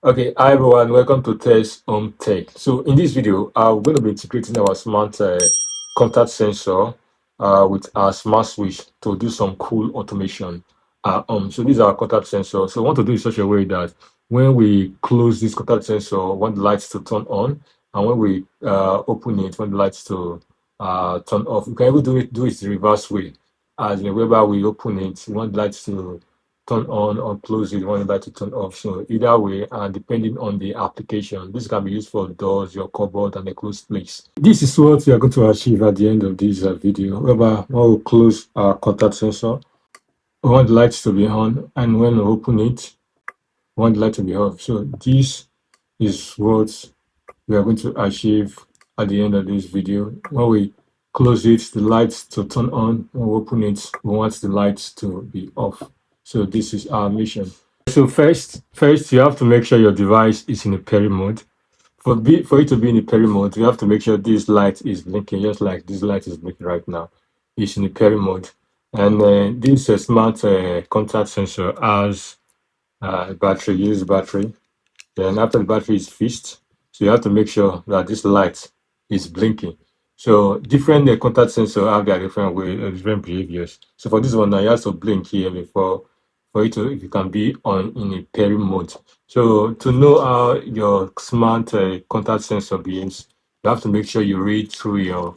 Okay, hi everyone, welcome to Test Home Tech. So in this video, we're going to be integrating our smart contact sensor with our smart switch to do some cool automation. So these are our contact sensor. So we want to do it in such a way that when we close this contact sensor, we want the lights to turn on, and when we open it, we want the lights to turn off. We can even do it the reverse way, as in whereby we open it, we want the lights to turn on or close it when you like to turn off. So either way, depending on the application, this can be used for doors, your cupboard, and a closed place. This is what we are going to achieve at the end of this video. Whereby when we close our contact sensor, we want the lights to be on, and when we open it, we want the light to be off. So this is what we are going to achieve at the end of this video. When we close it, the lights to turn on. When we open it, we want the lights to be off. So this is our mission. So first you have to make sure your device is in a peri mode. For it to be in a peri mode, you have to make sure this light is blinking, just like this light is blinking right now. It's in a peri mode, and this smart contact sensor has battery, use battery. Then after the battery is fixed, so you have to make sure that this light is blinking. So different contact sensor have their different way, different behaviors. So for this one, now you have to blink here before for it to if you can be on in a pairing mode. So to know how your smart contact sensor behaves, you have to make sure you read through your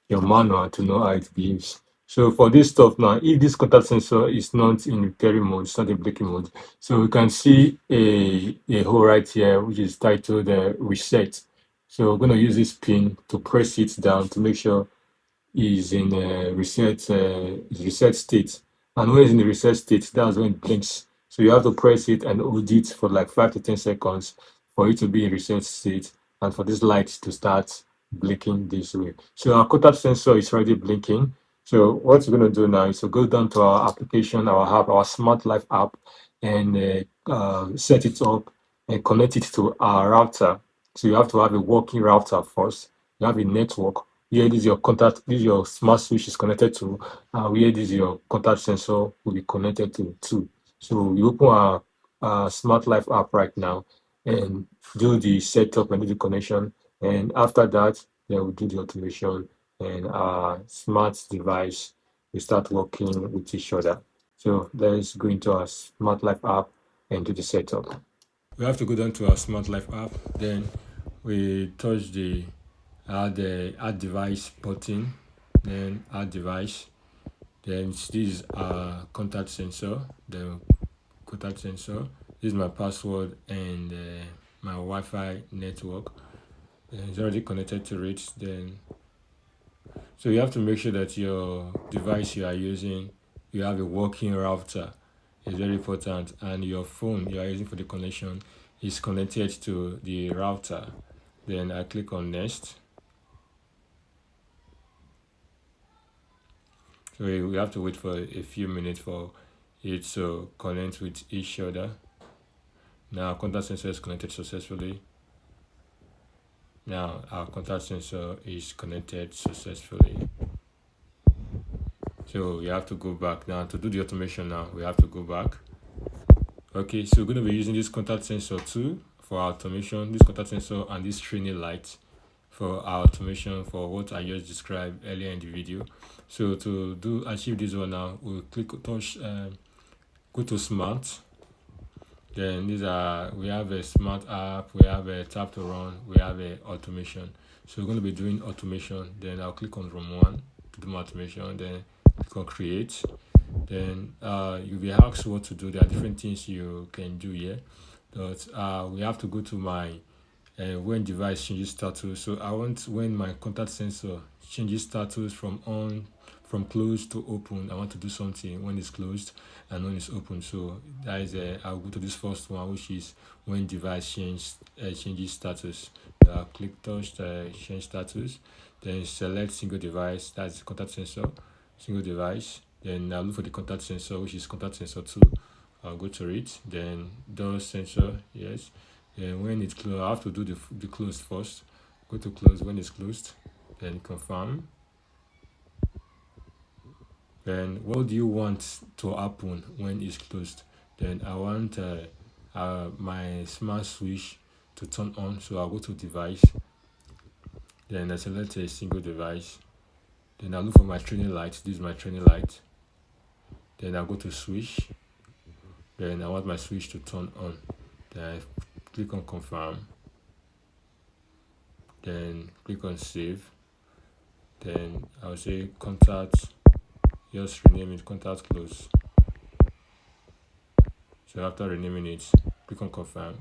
manual to know how it behaves. So for this stuff now, if this contact sensor is not in pairing mode, it's not in blinking mode, so we can see a hole right here, which is titled reset. So we're going to use this pin to press it down to make sure it's in reset state. And when it's in the reset state, that's when it blinks. So you have to press it and hold it for like 5 to 10 seconds for it to be in reset state and for this light to start blinking this way. So our contact sensor is already blinking. So what we're going to do now is to go down to our application, our app, our smart life app, and set it up and connect it to our router. So you have to have a working router first. You have a network. Here this is your contact, this is your smart switch is connected to, where this is your contact sensor will be connected to too. So you open our smart life app right now and do the setup and do the connection. And after that, then we'll do the automation and our smart device will start working with each other. So let's go into our smart life app and do the setup. We have to go down to our smart life app, then we touch the add device button, then add device, then this is our contact sensor, the contact sensor. This is my password and my Wi-Fi network, and it's already connected to it. Then so you have to make sure that your device you are using, you have a working router. It's very important, and your phone you are using for the connection is connected to the router. Then I click on next. So we have to wait for a few minutes for it to connect with each other. Now contact sensor is connected successfully. Now our contact sensor is connected successfully. So we have to go back now to do the automation. Now we have to go back. Okay, so we're going to be using this contact sensor too for our automation. This contact sensor and this training light for our automation for what I just described earlier in the video. So to do achieve this one now, we'll go to smart. Then we have a smart app, we have a tap to run, we have a automation. So we're going to be doing automation. Then I'll click on room one to do my automation. Then click on create. Then you'll be asked what to do. There are different things you can do here, but we have to go to my when device changes status. So I want when my contact sensor changes status from on, from closed to open, I want to do something when it's closed and when it's open. So that is I'll go to this first one, which is when device changes status. I'll click touch change status, then select single device, that's the contact sensor, single device. Then I'll look for the contact sensor, which is contact sensor 2. I'll go to it, then door sensor, yes. Then when it's closed, I have to do the closed first. Go to close when it's closed, then confirm. Then what do you want to happen when it's closed? Then I want my smart switch to turn on. So I'll go to device, then I select a single device, then I'll look for my training light. This is my training light. Then I'll go to switch, then I want my switch to turn on. Then I click on confirm, then click on save, then I'll say contact, just rename it contact close. So after renaming it, click on confirm,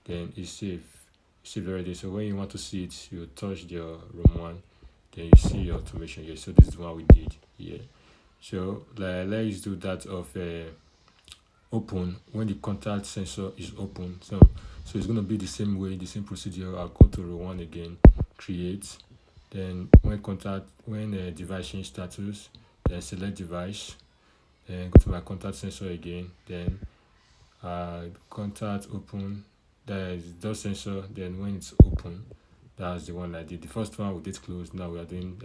then it's saved already. So when you want to see it, you touch the room one, then you see your automation here. So this is the one we did here. So let's do that of open when the contact sensor is open. So it's going to be the same way, the same procedure. I'll go to row one again, create, then when device change status, then select device, then go to my contact sensor again, then contact open, that is dot sensor. Then when it's open, that's the one I did. The first one we did close, now we are doing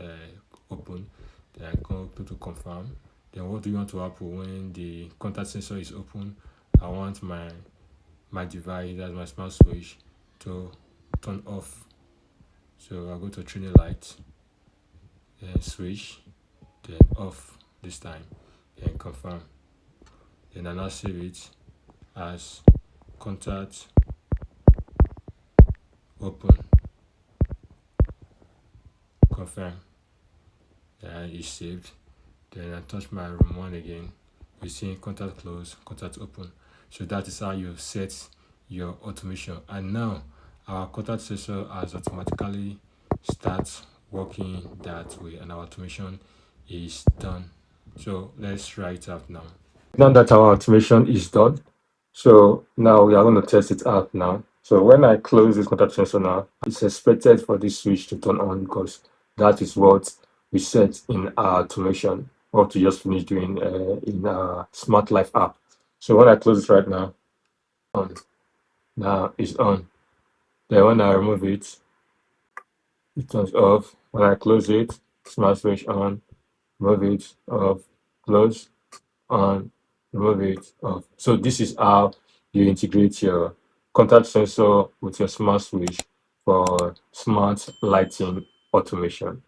open. Then I go to confirm. Then what do you want to happen when the contact sensor is open? I want my device, that's my smart switch, to turn off. So I'll go to training light, then switch, then off this time, then confirm. Then I now save it as contact open, confirm. Then it's saved. Then I touch my room one again. You see contact close, contact open. So that is how you set your automation. And now our contact sensor has automatically start working that way, and our automation is done. So let's try it out now. Now that our automation is done, so now we are going to test it out now. So when I close this contact sensor now, it's expected for this switch to turn on because that is what we set in our automation, what we just finished doing in our Smart Life app. So when I close it right now, on. Now it's on. Then when I remove it, it turns off. When I close it, smart switch on, remove it, off, close, on, remove it, off. So this is how you integrate your contact sensor with your smart switch for smart lighting automation.